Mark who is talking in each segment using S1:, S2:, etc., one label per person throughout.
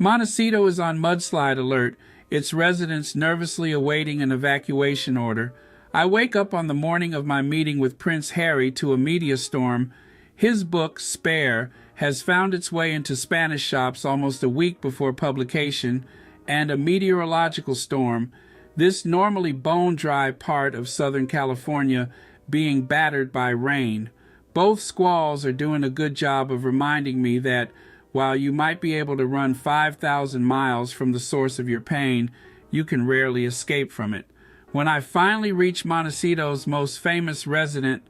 S1: Montecito is on mudslide alert, its residents nervously awaiting an evacuation order. I wake up on the morning of my meeting with Prince Harry to a media storm. His book, Spare, has found its way into Spanish shops almost a week before publication, and a meteorological storm, this normally bone-dry part of Southern California, being battered by rain. Both squalls are doing a good job of reminding me that while you might be able to run 5,000 miles from the source of your pain, you can rarely escape from it. When I finally reach Montecito's most famous resident,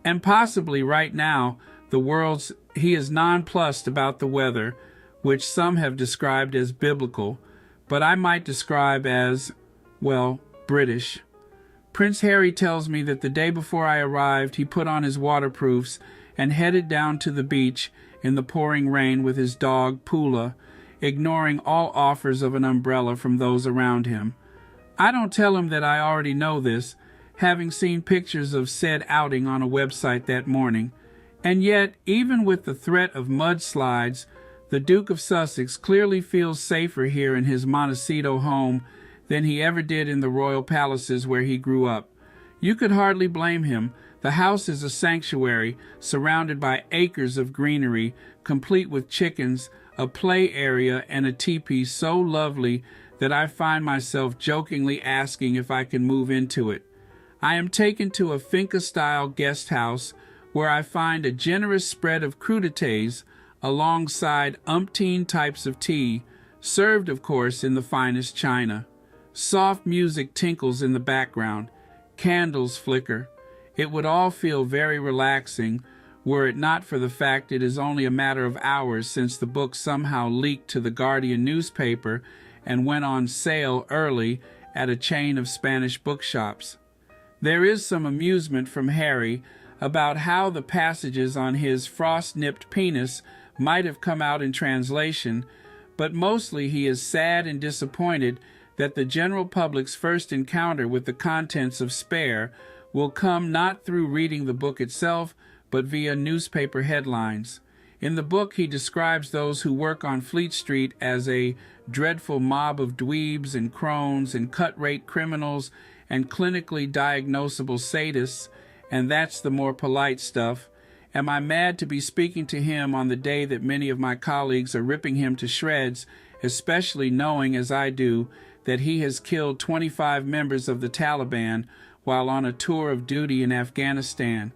S1: and possibly right now, the world's, he is nonplussed about the weather, which some have described as biblical, but I might describe as, well, British. Prince Harry tells me that the day before I arrived, he put on his waterproofs and headed down to the beach in the pouring rain with his dog, Pula, ignoring all offers of an umbrella from those around him. I don't tell him that I already know this, having seen pictures of said outing on a website that morning. And yet, even with the threat of mudslides, the Duke of Sussex clearly feels safer here in his Montecito home than he ever did in the royal palaces where he grew up. You could hardly blame him. The house is a sanctuary, surrounded by acres of greenery, complete with chickens, a play area, and a teepee so lovely that I find myself jokingly asking if I can move into it. I am taken to a finca-style guest house where I find a generous spread of crudités alongside umpteen types of tea, served, of course, in the finest china. Soft music tinkles in the background. Candles flicker. It would all feel very relaxing were it not for the fact it is only a matter of hours since the book somehow leaked to the Guardian newspaper and went on sale early at a chain of Spanish bookshops. There is some amusement from Harry about how the passages on his frost-nipped penis might have come out in translation, but mostly he is sad and disappointed that the general public's first encounter with the contents of Spare will come not through reading the book itself, but via newspaper headlines. In the book, he describes those who work on Fleet Street as a dreadful mob of dweebs and crones and cut-rate criminals and clinically diagnosable sadists, and that's the more polite stuff. Am I mad to be speaking to him on the day that many of my colleagues are ripping him to shreds, especially knowing, as I do, that he has killed 25 members of the Taliban while on a tour of duty in Afghanistan?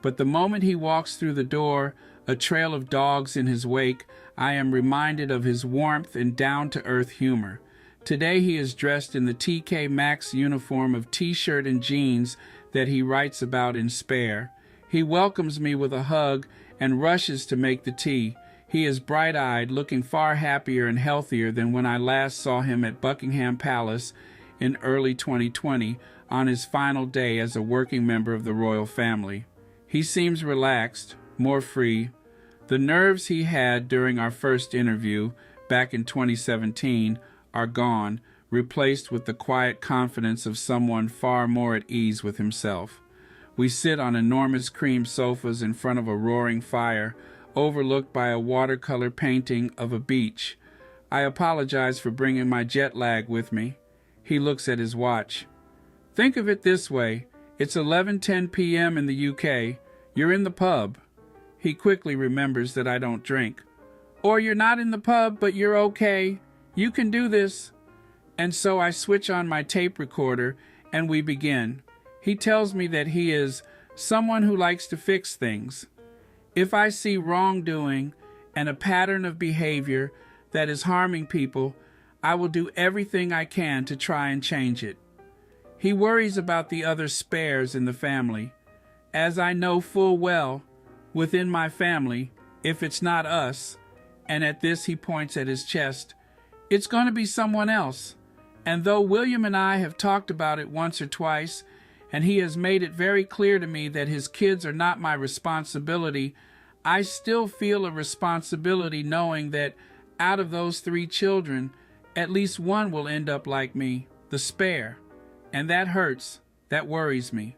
S1: But the moment he walks through the door, a trail of dogs in his wake, I am reminded of his warmth and down-to-earth humor. Today he is dressed in the TK Maxx uniform of t-shirt and jeans that he writes about in Spare. He welcomes me with a hug and rushes to make the tea. He is bright-eyed, looking far happier and healthier than when I last saw him at Buckingham Palace in early 2020 on his final day as a working member of the royal family. He seems relaxed, more free. The nerves he had during our first interview back in 2017 are gone, replaced with the quiet confidence of someone far more at ease with himself. We sit on enormous cream sofas in front of a roaring fire, overlooked by a watercolor painting of a beach. I apologize for bringing my jet lag with me. He looks at his watch. Think of it this way. It's 11:10 p.m. in the UK. You're in the pub. He quickly remembers that I don't drink. Or you're not in the pub, but you're okay. You can do this. And so I switch on my tape recorder and we begin. He tells me that he is someone who likes to fix things. If I see wrongdoing and a pattern of behavior that is harming people, I will do everything I can to try and change it. He worries about the other spares in the family. As I know full well, within my family, if it's not us, and at this he points at his chest, it's going to be someone else. And though William and I have talked about it once or twice, and he has made it very clear to me that his kids are not my responsibility, I still feel a responsibility knowing that out of those 3 children, at least one will end up like me, the spare. And that hurts. That worries me.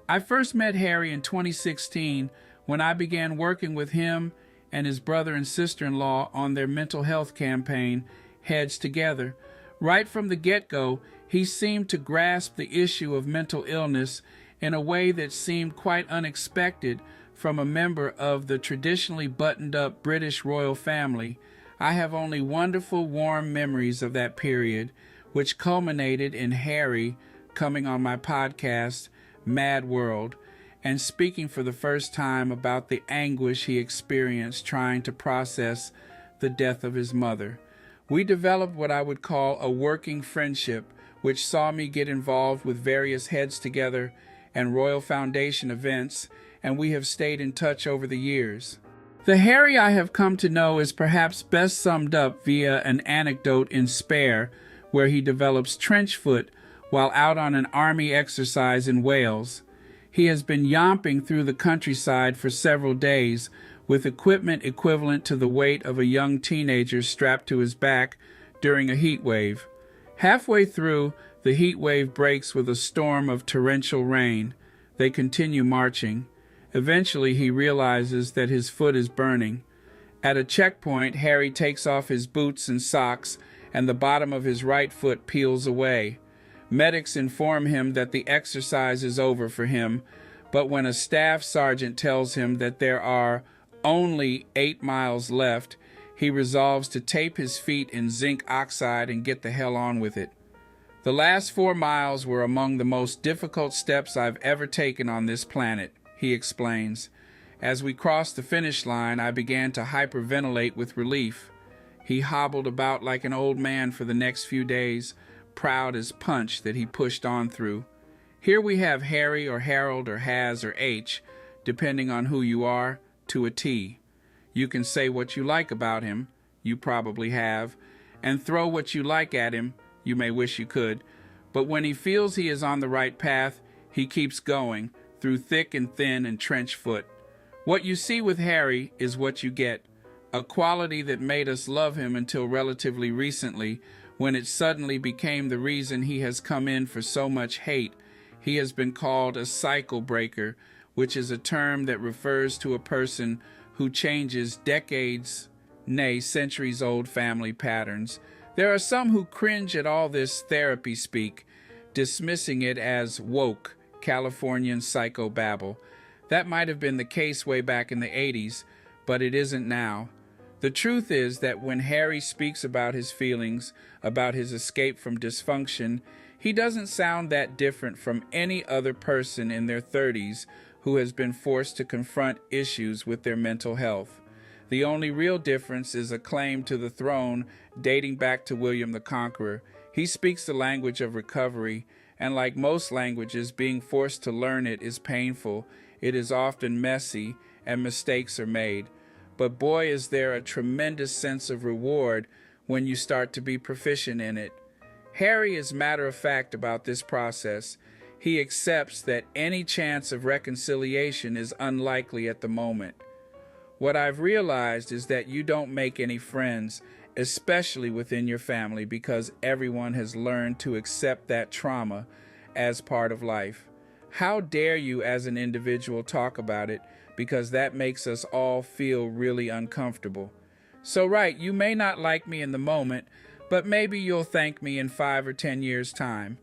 S1: I first met Harry in 2016 when I began working with him and his brother and sister-in-law on their mental health campaign heads together. Right from the get-go, he seemed to grasp the issue of mental illness in a way that seemed quite unexpected from a member of the traditionally buttoned-up British royal family. I have only wonderful, warm memories of that period, which culminated in Harry coming on my podcast, Mad World, and speaking for the first time about the anguish he experienced trying to process the death of his mother. We developed what I would call a working friendship, which saw me get involved with various Heads Together and Royal Foundation events, and we have stayed in touch over the years. The Harry I have come to know is perhaps best summed up via an anecdote in Spare, where he develops trench foot while out on an army exercise in Wales. He has been yomping through the countryside for several days, with equipment equivalent to the weight of a young teenager strapped to his back during a heat wave. Halfway through, the heat wave breaks with a storm of torrential rain. They continue marching. Eventually, he realizes that his foot is burning. At a checkpoint, Harry takes off his boots and socks, and the bottom of his right foot peels away. Medics inform him that the exercise is over for him, but when a staff sergeant tells him that there are only 8 miles left, he resolves to tape his feet in zinc oxide and get the hell on with it. The last 4 miles were among the most difficult steps I've ever taken on this planet, he explains. As we crossed the finish line, I began to hyperventilate with relief. He hobbled about like an old man for the next few days, proud as punch that he pushed on through. Here we have Harry or Harold or Haz or H, depending on who you are, to a T. You can say what you like about him, you probably have, and throw what you like at him, you may wish you could, but when he feels he is on the right path, he keeps going, through thick and thin and trench foot. What you see with Harry is what you get, a quality that made us love him until relatively recently, when it suddenly became the reason he has come in for so much hate. He has been called a cycle breaker, which is a term that refers to a person who changes decades, nay, centuries-old family patterns. There are some who cringe at all this therapy speak, dismissing it as woke, Californian psychobabble. That might have been the case way back in the 80s, but it isn't now. The truth is that when Harry speaks about his feelings, about his escape from dysfunction, he doesn't sound that different from any other person in their 30s who has been forced to confront issues with their mental health. The only real difference is a claim to the throne dating back to William the Conqueror. He speaks the language of recovery, and like most languages, being forced to learn it is painful. It is often messy, and mistakes are made. But boy, is there a tremendous sense of reward when you start to be proficient in it. Harry is matter-of-fact about this process. He accepts that any chance of reconciliation is unlikely at the moment. What I've realized is that you don't make any friends, especially within your family, because everyone has learned to accept that trauma as part of life. How dare you as an individual talk about it, because that makes us all feel really uncomfortable. So right, you may not like me in the moment, but maybe you'll thank me in 5 or 10 years' time.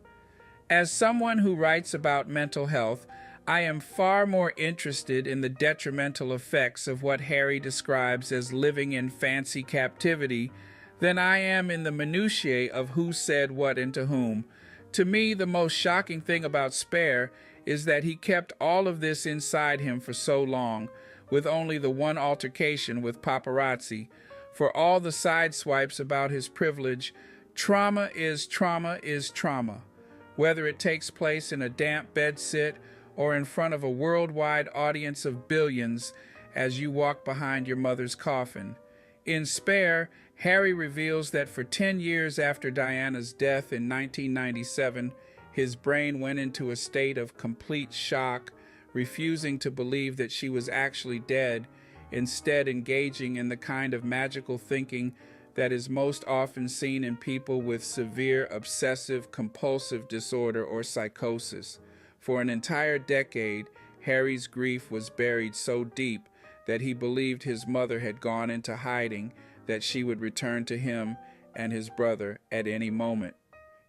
S1: As someone who writes about mental health, I am far more interested in the detrimental effects of what Harry describes as living in fancy captivity than I am in the minutiae of who said what and to whom. To me, the most shocking thing about Spare is that he kept all of this inside him for so long, with only the one altercation with paparazzi. For all the side swipes about his privilege, trauma is trauma is trauma. Whether it takes place in a damp bedsit or in front of a worldwide audience of billions as you walk behind your mother's coffin. In Spare, Harry reveals that for 10 years after Diana's death in 1997, his brain went into a state of complete shock, refusing to believe that she was actually dead, instead engaging in the kind of magical thinking that is most often seen in people with severe obsessive-compulsive disorder or psychosis. For an entire decade, Harry's grief was buried so deep that he believed his mother had gone into hiding, that she would return to him, and his brother at any moment.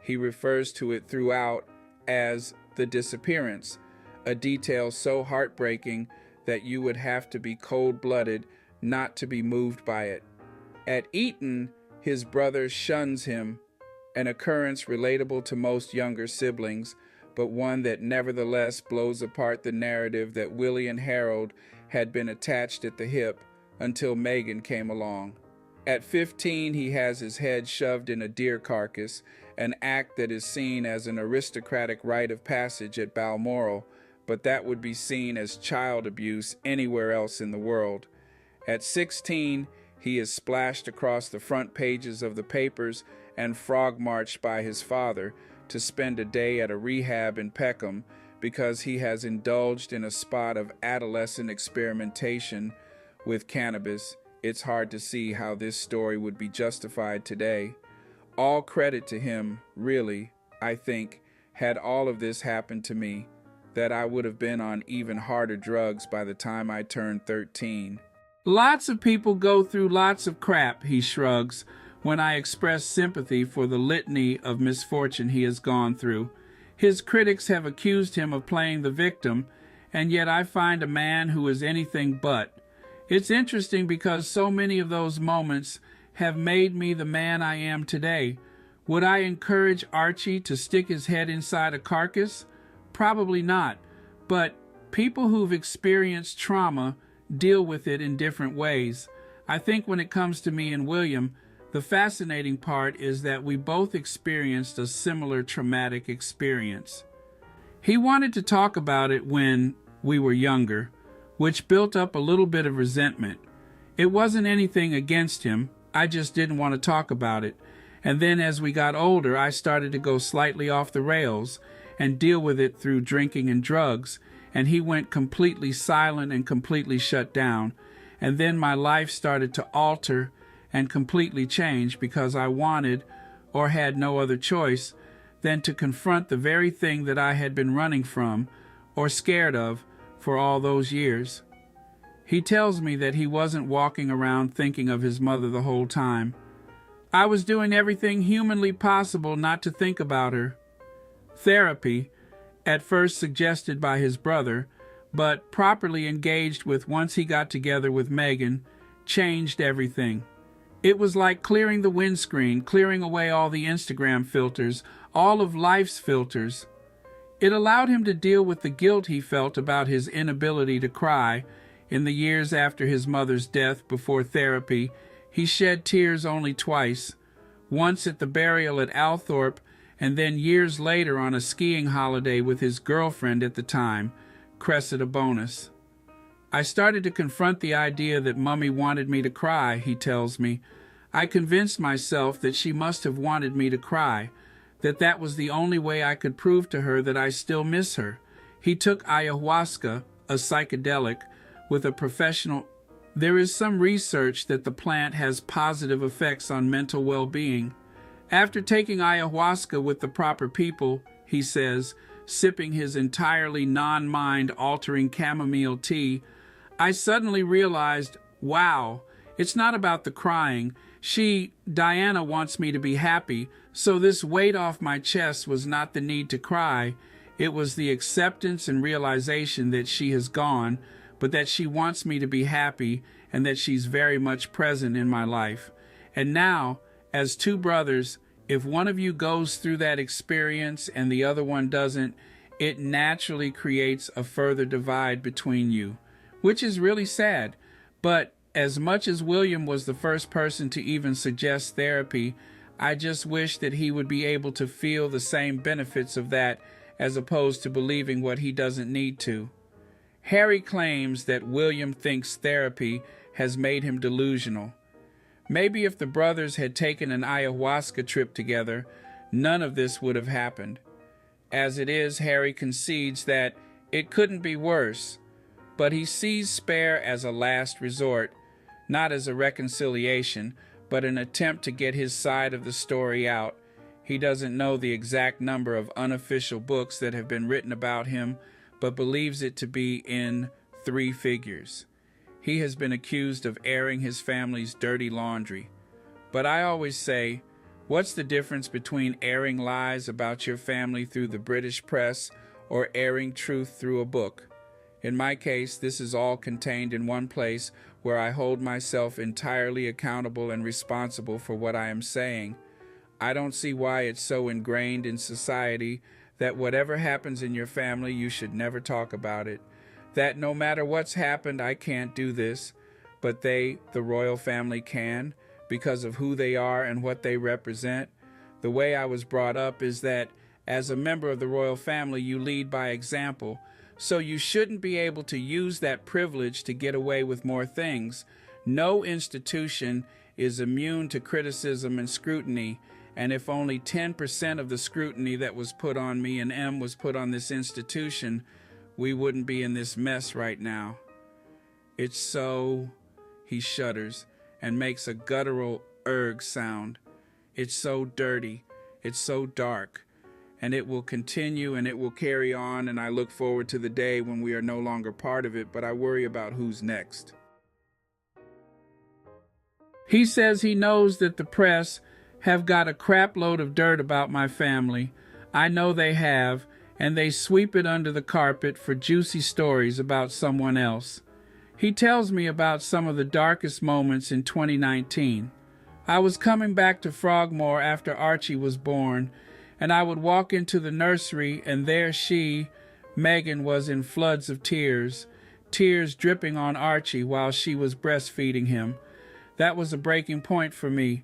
S1: He refers to it throughout as the disappearance, a detail so heartbreaking that you would have to be cold-blooded not to be moved by it. At Eton, his brother shuns him, an occurrence relatable to most younger siblings, but one that nevertheless blows apart the narrative that Willie and Harold had been attached at the hip until Megan came along. At 15, he has his head shoved in a deer carcass, an act that is seen as an aristocratic rite of passage at Balmoral, but that would be seen as child abuse anywhere else in the world. At 16, he is splashed across the front pages of the papers and frog-marched by his father to spend a day at a rehab in Peckham because he has indulged in a spot of adolescent experimentation with cannabis. It's hard to see how this story would be justified today. All credit to him, really, I think, had all of this happened to me, that I would have been on even harder drugs by the time I turned 13. Lots of people go through lots of crap, he shrugs, when I express sympathy for the litany of misfortune he has gone through. His critics have accused him of playing the victim, and yet I find a man who is anything but. It's interesting because so many of those moments have made me the man I am today. Would I encourage Archie to stick his head inside a carcass? Probably not, but people who've experienced trauma deal with it in different ways. I think when it comes to me and William, the fascinating part is that we both experienced a similar traumatic experience. He wanted to talk about it when we were younger, which built up a little bit of resentment. It wasn't anything against him, I just didn't want to talk about it. And then as we got older, I started to go slightly off the rails and deal with it through drinking and drugs, and he went completely silent and completely shut down. And then my life started to alter and completely change because I wanted, or had no other choice, than to confront the very thing that I had been running from, or scared of, for all those years. He tells me that he wasn't walking around thinking of his mother the whole time. I was doing everything humanly possible not to think about her. Therapy, at first suggested by his brother, but properly engaged with once he got together with Megan, changed everything. It was like clearing the windscreen, clearing away all the Instagram filters, all of life's filters. It allowed him to deal with the guilt he felt about his inability to cry. In the years after his mother's death, before therapy, he shed tears only twice, once at the burial at Althorpe, and then years later on a skiing holiday with his girlfriend at the time, Cressida Bonus. I started to confront the idea that Mummy wanted me to cry, he tells me. I convinced myself that she must have wanted me to cry, that was the only way I could prove to her that I still miss her. He took ayahuasca, a psychedelic, with a professional. There is some research that the plant has positive effects on mental well-being. After taking ayahuasca with the proper people, he says, sipping his entirely non-mind-altering chamomile tea, I suddenly realized, wow, it's not about the crying. Diana wants me to be happy, so this weight off my chest was not the need to cry. It was the acceptance and realization that she has gone, but that she wants me to be happy and that she's very much present in my life. And now, as two brothers, if one of you goes through that experience and the other one doesn't, it naturally creates a further divide between you, which is really sad. But as much as William was the first person to even suggest therapy, I just wish that he would be able to feel the same benefits of that as opposed to believing what he doesn't need to. Harry claims that William thinks therapy has made him delusional. Maybe if the brothers had taken an ayahuasca trip together, none of this would have happened. As it is, Harry concedes that it couldn't be worse, but he sees Spare as a last resort, not as a reconciliation, but an attempt to get his side of the story out. He doesn't know the exact number of unofficial books that have been written about him, but believes it to be in 3 figures. He has been accused of airing his family's dirty laundry. But I always say, What's the difference between airing lies about your family through the British press or airing truth through a book? In my case, this is all contained in one place where I hold myself entirely accountable and responsible for what I am saying. I don't see why it's so ingrained in society that whatever happens in your family, you should never talk about it. That no matter what's happened, I can't do this, but they, the royal family, can, because of who they are and what they represent. The way I was brought up is that as a member of the royal family, you lead by example, so you shouldn't be able to use that privilege to get away with more things. No institution is immune to criticism and scrutiny, and if only 10% of the scrutiny that was put on me and M was put on this institution, we wouldn't be in this mess right now. It's so... He shudders and makes a guttural erg sound. It's so dirty, it's so dark, and it will continue and it will carry on, and I look forward to the day when we are no longer part of it, but I worry about who's next. He says he knows that the press have got a crap load of dirt about my family. I know they have, and they sweep it under the carpet for juicy stories about someone else. He tells me about some of the darkest moments in 2019. I was coming back to Frogmore after Archie was born, and I would walk into the nursery, and there she, Megan, was in floods of tears, tears dripping on Archie while she was breastfeeding him. That was a breaking point for me,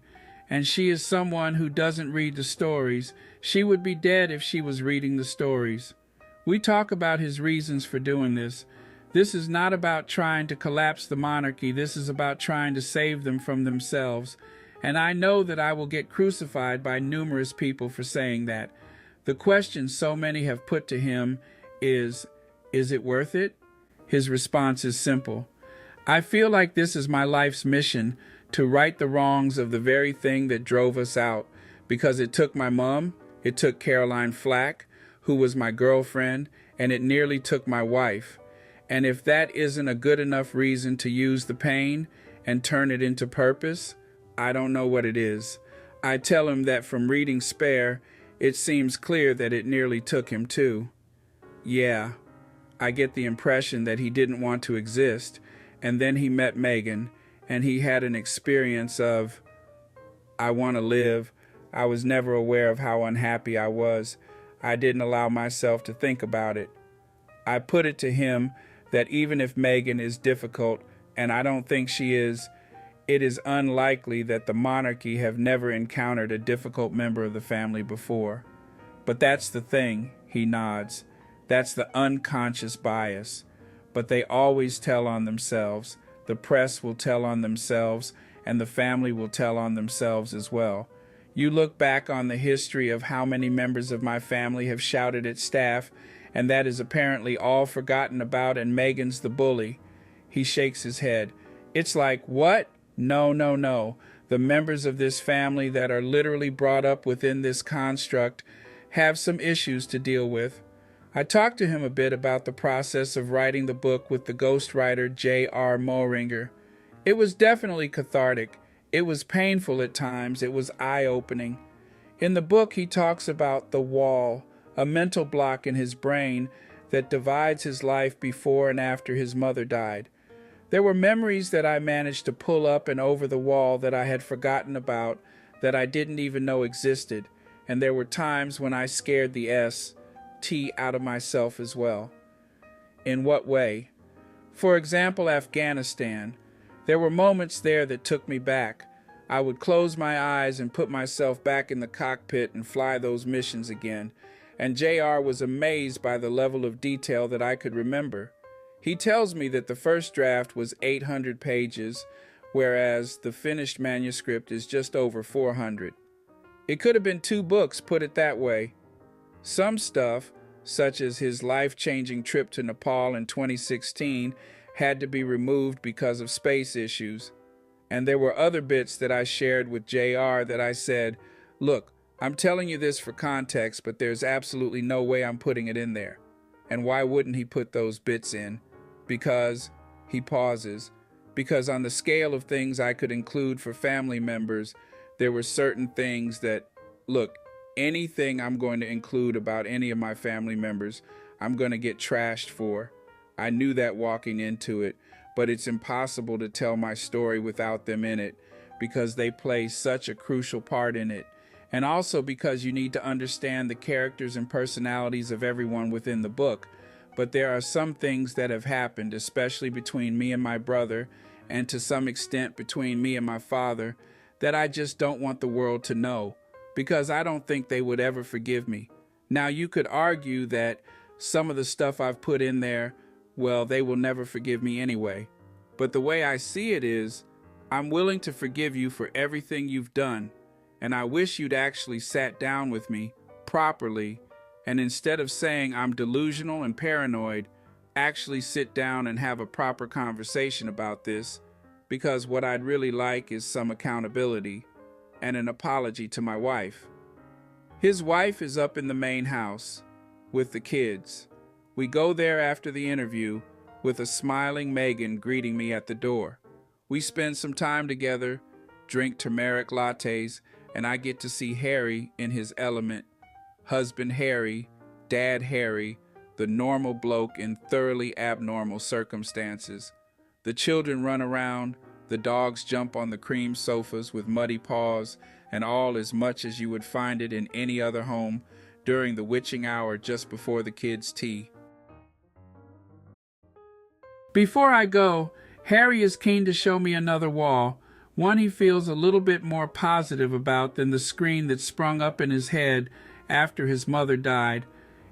S1: and she is someone who doesn't read the stories. She would be dead if she was reading the stories. We talk about his reasons for doing this. This is not about trying to collapse the monarchy. This is about trying to save them from themselves. And I know that I will get crucified by numerous people for saying that. The question so many have put to him is it worth it? His response is simple. I feel like this is my life's mission, to right the wrongs of the very thing that drove us out, because it took my mom, it took Caroline Flack, who was my girlfriend, and it nearly took my wife. And if that isn't a good enough reason to use the pain and turn it into purpose, I don't know what it is. I tell him that from reading Spare, it seems clear that it nearly took him too. Yeah, I get the impression that he didn't want to exist, and then he met Megan, and he had an experience of, I want to live. I was never aware of how unhappy I was. I didn't allow myself to think about it. I put it to him that even if Megan is difficult, and I don't think she is, it is unlikely that the monarchy have never encountered a difficult member of the family before. But that's the thing, he nods. That's the unconscious bias. But they always tell on themselves. The press will tell on themselves, and the family will tell on themselves as well. You look back on the history of how many members of my family have shouted at staff, and that is apparently all forgotten about, and Megan's the bully. He shakes his head. It's like, what? No, no, no. The members of this family that are literally brought up within this construct have some issues to deal with. I talked to him a bit about the process of writing the book with the ghostwriter J.R. Moehringer. It was definitely cathartic. It was painful at times. It was eye-opening. In the book, he talks about the wall, a mental block in his brain that divides his life before and after his mother died. There were memories that I managed to pull up and over the wall that I had forgotten about, that I didn't even know existed, and there were times when I scared the T out of myself as well. In what way? For example, Afghanistan. There were moments there that took me back. I would close my eyes and put myself back in the cockpit and fly those missions again, and JR was amazed by the level of detail that I could remember. He tells me that the first draft was 800 pages, whereas the finished manuscript is just over 400. It could have been 2 books, put it that way. Some stuff, such as his life-changing trip to Nepal in 2016, had to be removed because of space issues. And there were other bits that I shared with JR that I said, look, I'm telling you this for context, but there's absolutely no way I'm putting it in there. And why wouldn't he put those bits in? Because, he pauses, because on the scale of things I could include for family members, there were certain things that, look, anything I'm going to include about any of my family members, I'm going to get trashed for. I knew that walking into it, but it's impossible to tell my story without them in it because they play such a crucial part in it. And also because you need to understand the characters and personalities of everyone within the book. But there are some things that have happened, especially between me and my brother, and to some extent between me and my father, that I just don't want the world to know, because I don't think they would ever forgive me. Now, you could argue that some of the stuff I've put in there, well, they will never forgive me anyway. But the way I see it is, I'm willing to forgive you for everything you've done, and I wish you'd actually sat down with me properly, and instead of saying I'm delusional and paranoid, actually sit down and have a proper conversation about this, because what I'd really like is some accountability and an apology to my wife. His wife is up in the main house with the kids. We go there after the interview with a smiling Megan greeting me at the door. We spend some time together, drink turmeric lattes, and I get to see Harry in his element. Husband Harry, Dad Harry, the normal bloke in thoroughly abnormal circumstances. The children run around, the dogs jump on the cream sofas with muddy paws, and all as much as you would find it in any other home during the witching hour just before the kids' tea. Before I go, Harry is keen to show me another wall, one he feels a little bit more positive about than the screen that sprung up in his head after his mother died.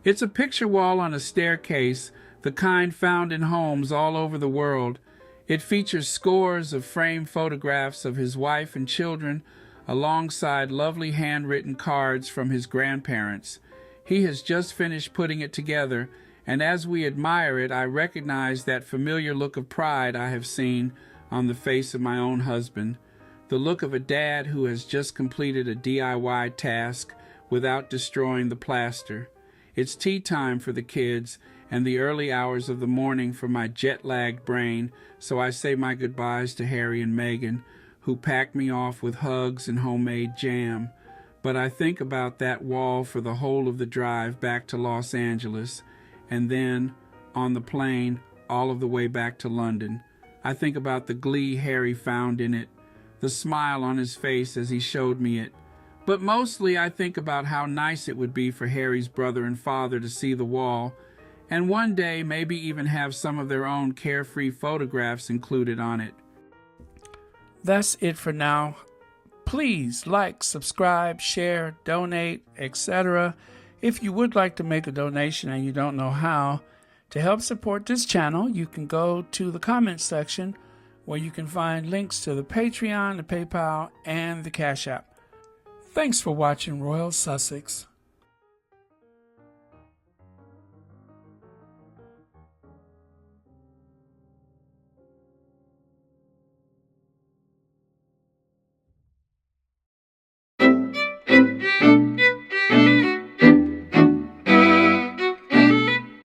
S1: It's a picture wall on a staircase, the kind found in homes all over the world. It features scores of framed photographs of his wife and children, alongside lovely handwritten cards from his grandparents. He has just finished putting it together, and as we admire it, I recognize that familiar look of pride I have seen on the face of my own husband, the look of a dad who has just completed a DIY task without destroying the plaster. It's tea time for the kids and the early hours of the morning for my jet-lagged brain, so I say my goodbyes to Harry and Megan, who pack me off with hugs and homemade jam. But I think about that wall for the whole of the drive back to Los Angeles, and then, on the plane, all of the way back to London. I think about the glee Harry found in it, the smile on his face as he showed me it. But mostly I think about how nice it would be for Harry's brother and father to see the wall, and one day maybe even have some of their own carefree photographs included on it. That's it for now. Please like, subscribe, share, donate, etc. If you would like to make a donation and you don't know how, to help support this channel, you can go to the comments section where you can find links to the Patreon, the PayPal, and the Cash App. Thanks for watching Royal Sussex.